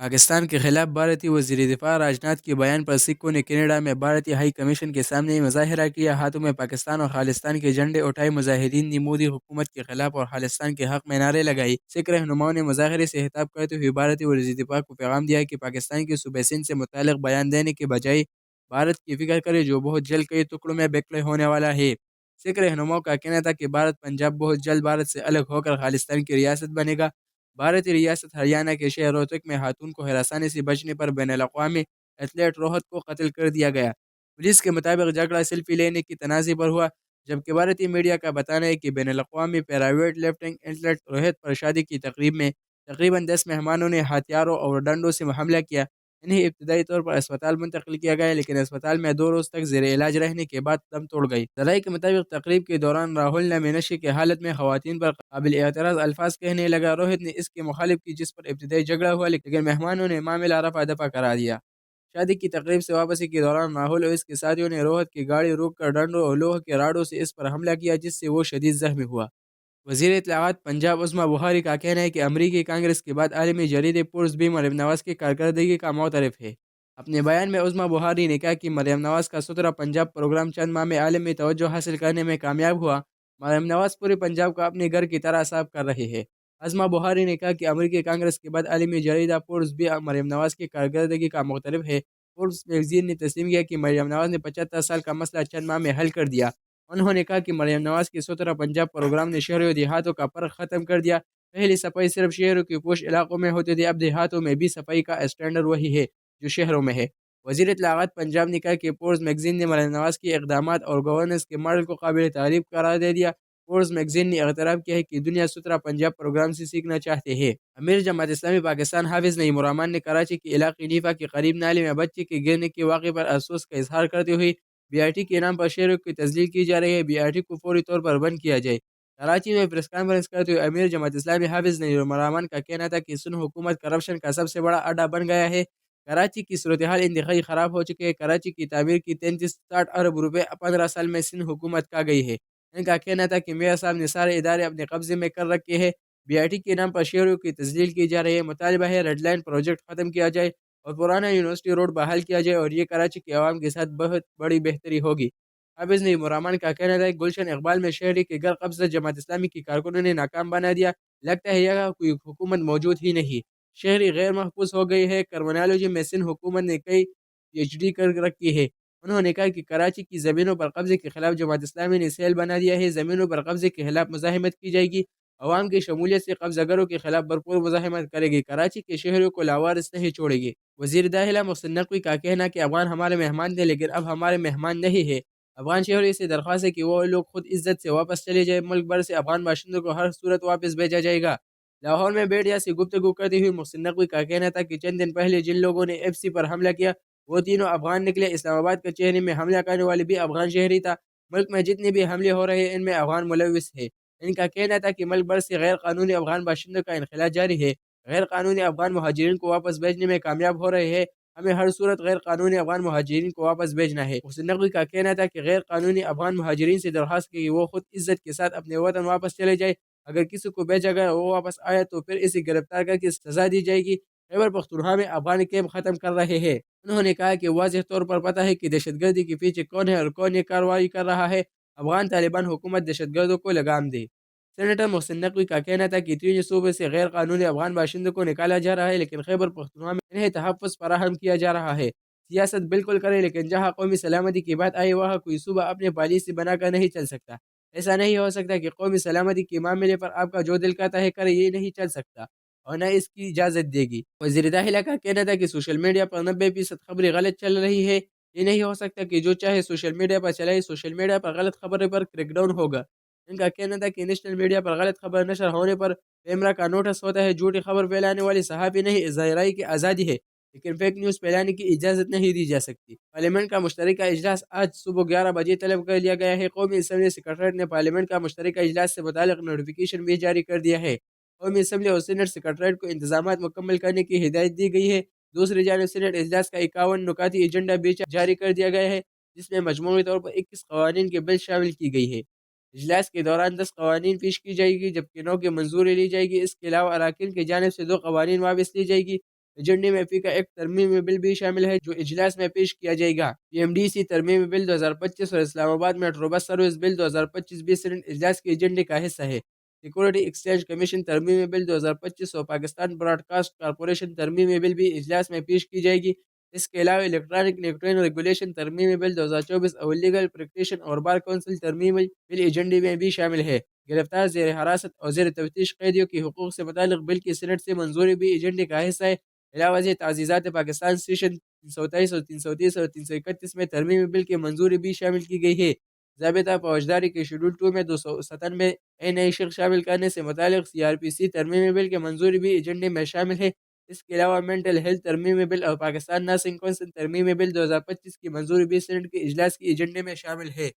پاکستان کے خلاف بھارتی وزیر دفاع راجناتھ کے بیان پر سکھوں نے کینیڈا میں بھارتی ہائی کمیشن کے سامنے مظاہرہ کیا۔ ہاتھوں میں پاکستان اور خالصتان کے جھنڈے اٹھائے مظاہرین نے مودی حکومت کے خلاف اور خالصتان کے حق میں نعرے لگائی۔ سکھ رہنماؤں نے مظاہرے سے خطاب کرتے ہوئے بھارتی وزیر دفاع کو پیغام دیا کہ پاکستان کے صوبے سندھ سے متعلق بیان دینے کے بجائے بھارت کی فکر کرے جو بہت جلد کئی ٹکڑوں میں بکھرے ہونے والا ہے۔ سکھ رہنماؤں کا کہنا تھا کہ بھارت پنجاب بہت جلد بھارت سے الگ ہو کر خالصتان کی ریاست بنے گا۔ بھارتی ریاست ہریانہ کے شہر روہتک میں خاتون کو ہراسانی سے بچنے پر بین الاقوامی ایتھلیٹ روہت کو قتل کر دیا گیا۔ پولیس کے مطابق جھگڑا سیلفی لینے کی تنازع پر ہوا، جبکہ بھارتی میڈیا کا بتانا ہے کہ بین الاقوامی پیراویٹ لفٹنگ ایتھلیٹ روہت پر شادی کی تقریب میں تقریباً 10 مہمانوں نے ہتھیاروں اور ڈنڈوں سے حملہ کیا۔ انہیں ابتدائی طور پر اسپتال منتقل کیا گیا لیکن اسپتال میں 2 روز تک زیر علاج رہنے کے بعد دم توڑ گئی۔ ذرائع کے مطابق تقریب کے دوران راہل نامی نشے کی حالت میں خواتین پر قابل اعتراض الفاظ کہنے لگا۔ روہت نے اس کے مخالف کی جس پر ابتدائی جھگڑا ہوا لیکن مہمانوں نے معاملہ رفع دفع کرا دیا۔ شادی کی تقریب سے واپسی کے دوران راہل اور اس کے ساتھیوں نے روہت کی گاڑی روک کر ڈنڈوں اور لوہے کے راڈوں سے اس پر حملہ کیا جس سے وہ شدید زخمی ہوا۔ وزیر اطلاعات پنجاب عظمیٰ بخاری کا کہنا ہے کہ امریکی کانگریس کے بعد عالمی جریدے پورس بھی مریم نواز کی کارکردگی کا معترف ہے۔ اپنے بیان میں عظمیٰ بخاری نے کہا کہ مریم نواز کا 17 پنجاب پروگرام چند ماہ میں عالمی توجہ حاصل کرنے میں کامیاب ہوا۔ مریم نواز پورے پنجاب کو اپنے گھر کی طرح صاف کر رہے ہیں۔ عظمیٰ بخاری نے کہا کہ امریکی کانگریس کے بعد عالمی جریدہ پورس بھی مریم نواز کی کارکردگی کا معترف ہے۔ پورس میگزین نے تسلیم کیا کہ مریم نواز نے 75 سال کا مسئلہ چند ماہ میں حل کر دیا۔ انہوں نے کہا کہ مریم نواز کے 17 پنجاب پروگرام نے شہروں و دیہاتوں کا فرق ختم کر دیا۔ پہلی صفائی صرف شہروں کے پوش علاقوں میں ہوتی تھی، اب دیہاتوں میں بھی صفائی کا اسٹینڈرڈ وہی ہے جو شہروں میں ہے۔ وزیر اطلاعات پنجاب نے کہا کہ پورس میگزین نے مریم نواز کے اقدامات اور گورننس کے ماڈل کو قابل تعریف قرار دے دیا۔ پورس میگزین نے اعتراف کیا ہے کہ دنیا 17 پنجاب پروگرام سے سیکھنا چاہتے ہیں۔ امیر جماعت اسلامی پاکستان حافظ نعیم الرحمان نے کراچی کے علاقے نیفا کے قریب نالے میں بچے کے گرنے کے واقعے پر افسوس کا اظہار کرتے ہوئے بی آئی ٹی کے نام پر شہروں کی تذلیل کی جا رہی ہے، بی آئی ٹی کو فوری طور پر بند کیا جائے۔ کراچی میں پریس کانفرنس کرتے ہوئے امیر جماعت اسلامی حافظ نعیم الرحمان کا کہنا تھا کہ سندھ حکومت کرپشن کا سب سے بڑا اڈا بن گیا ہے۔ کراچی کی صورتحال انتہائی خراب ہو چکی ہے۔ کراچی کی تعمیر کی 33-60 ارب روپے 15 سال میں سندھ حکومت کا گئی ہے۔ ان کا کہنا تھا کہ میئر صاحب نے سارے ادارے اپنے قبضے میں کر رکھے ہیں، بی آئی ٹی کے نام پر شہروں کی تذلیل کی جا رہی ہے۔ مطالبہ ہے ریڈ لائن پروجیکٹ ختم کیا جائے اور پرانا یونیورسٹی روڈ بحال کیا جائے اور یہ کراچی کے عوام کے ساتھ بہت بڑی بہتری ہوگی۔ حافظ نعیم الرحمان کا کہنا تھا کہ گلشن اقبال میں شہری کے گھر قبضہ جماعت اسلامی کی کارکنوں نے ناکام بنا دیا، لگتا ہے یہاں کوئی حکومت موجود ہی نہیں، شہری غیر محفوظ ہو گئی ہے۔ کرمنالوجی میں سندھ حکومت نے کئی پی ایچ ڈی کر رکھی ہے۔ انہوں نے کہا کہ کراچی کی زمینوں پر قبضے کے خلاف جماعت اسلامی نے سیل بنا دیا ہے، زمینوں پر قبضے کے خلاف مزاحمت کی جائے گی، عوام کی شمولیت سے قبضہ گروں کے خلاف بھرپور مزاحمت کرے گی، کراچی کے شہریوں کو لاوارث نہیں چھوڑے گی۔ وزیر داخلہ محسن نقوی کا کہنا کہ افغان ہمارے مہمان تھے لیکن اب ہمارے مہمان نہیں ہے۔ افغان شہریوں سے درخواست ہے کہ وہ لوگ خود عزت سے واپس چلے جائیں، ملک بھر سے افغان باشندوں کو ہر صورت واپس بھیجا جائے گا۔ لاہور میں میڈیا سے گفتگو کرتے ہوئے محسن نقوی کا کہنا تھا کہ چند دن پہلے جن لوگوں نے ایف سی پر حملہ کیا وہ تینوں افغان نکلے، اسلام آباد کچہری میں حملہ کرنے والے بھی افغان شہری تھا، ملک میں جتنے بھی حملے ہو رہے ہیں ان میں افغان ملوث ہے۔ ان کا کہنا تھا کہ ملک بھر سے غیر قانونی افغان باشندوں کا انخلاء جاری ہے، غیر قانونی افغان مہاجرین کو واپس بھیجنے میں کامیاب ہو رہے ہیں، ہمیں ہر صورت غیر قانونی افغان مہاجرین کو واپس بھیجنا ہے۔ محسن نقوی کا کہنا تھا کہ غیر قانونی افغان مہاجرین سے درخواست کی کہ وہ خود عزت کے ساتھ اپنے وطن واپس چلے جائے، اگر کسی کو بھیجا گیا وہ واپس آیا تو پھر اسے گرفتار کر کے سزا دی جائے گی۔ خیبر پختونخوا میں افغان کیمپ ختم کر رہے ہیں۔ انہوں نے کہا کہ واضح طور پر پتہ ہے کہ دہشت گردی کے پیچھے کون ہے اور کون یہ کارروائی کر رہا ہے، افغان طالبان حکومت دہشت گردوں کو لگام دے۔ سینیٹر محسن نقوی کا کہنا تھا کہ تینوں صوبے سے غیر قانونی افغان باشندوں کو نکالا جا رہا ہے لیکن خیبر پختونخوا میں انہیں تحفظ فراہم کیا جا رہا ہے۔ سیاست بالکل کرے لیکن جہاں قومی سلامتی کی بات آئے وہاں کوئی صوبہ اپنے پالیسی بنا کر نہیں چل سکتا۔ ایسا نہیں ہو سکتا کہ قومی سلامتی کے معاملے پر آپ کا جو دل کرتا ہے کرے، یہ نہیں چل سکتا اور نہ اس کی اجازت دے گی۔ وزیر داخلہ کا کہنا تھا کہ سوشل میڈیا پر 90% خبریں غلط چل رہی ہے، یہ نہیں ہو سکتا کہ جو چاہے سوشل میڈیا پر چلائے، سوشل میڈیا پر غلط خبریں پر کریک ڈاؤن ہوگا۔ ان کا کہنا تھا کہ نیشنل میڈیا پر غلط خبر نشر ہونے پر پیمرا کا نوٹس ہوتا ہے، جھوٹی خبر پھیلانے والی صحافی نہیں، اظہار رائے کی آزادی ہے لیکن فیک نیوز پھیلانے کی اجازت نہیں دی جا سکتی۔ پارلیمنٹ کا مشترکہ اجلاس آج صبح 11 بجے طلب کر لیا گیا ہے۔ قومی اسمبلی سیکریٹریٹ نے پارلیمنٹ کا مشترکہ اجلاس سے متعلق نوٹیفیکیشن بھی جاری کر دیا ہے۔ قومی اسمبلی اور سینٹ سیکریٹریٹ کو انتظامات مکمل کرنے کی ہدایت دی گئی ہے۔ دوسری جانب سینٹ اجلاس کا 51 نکاتی ایجنڈا بھی جاری کر دیا گیا ہے جس میں مجموعی طور پر 21 قوانین کے بل شامل کی گئی ہے۔ اجلاس کے دوران 10 قوانین پیش کی جائے گی جبکہ 9 کی منظوری لی جائے گی۔ اس کے علاوہ اراکین کی جانب سے 2 قوانین واپس لی جائے گی۔ ایجنڈے میں فی کا ایک ترمیمی بل بھی شامل ہے جو اجلاس میں پیش کیا جائے گا۔ پی ایم ڈی سی ترمیمی بل 2025 اور اسلام آباد میٹرو بس سروس بل 2025 بھی سینٹ اجلاس کے ایجنڈے کا حصہ ہے۔ سیکورٹی ایکسچینج کمیشن ترمیمی بل 2025 اور پاکستان براڈ کاسٹ کارپوریشن ترمیمی بل بھی اجلاس میں پیش کی جائے گی۔ اس کے علاوہ الیکٹرانک نیکوٹین ریگولیشن ترمیمی بل 2024 اور لیگل پریکٹیشن اور بار کونسل ترمیمی بل ایجنڈے میں بھی شامل ہے۔ گرفتار، زیر حراست اور زیر تفتیش قیدیوں کے حقوق سے متعلق بل کی سینٹ سے منظوری بھی ایجنڈے کا حصہ ہے۔ علاوہ ازیں تعزیزات پاکستان سیشن 323 اور 330 اور 331 میں ترمیمی بل کی منظوری بھی شامل کی گئی ہے۔ ضابطہ فوجداری کے شیڈول 2 میں 297 نئی شق شامل کرنے سے متعلق سی آر پی سی ترمیمی بل کی منظوری بھی ایجنڈے میں شامل ہے۔ اس کے علاوہ مینٹل ہیلتھ ترمیمی بل اور پاکستان نرسنگ کونسل ترمیمی بل 2025 کی منظوری بھی سینٹ کے اجلاس کی ایجنڈے میں شامل ہے۔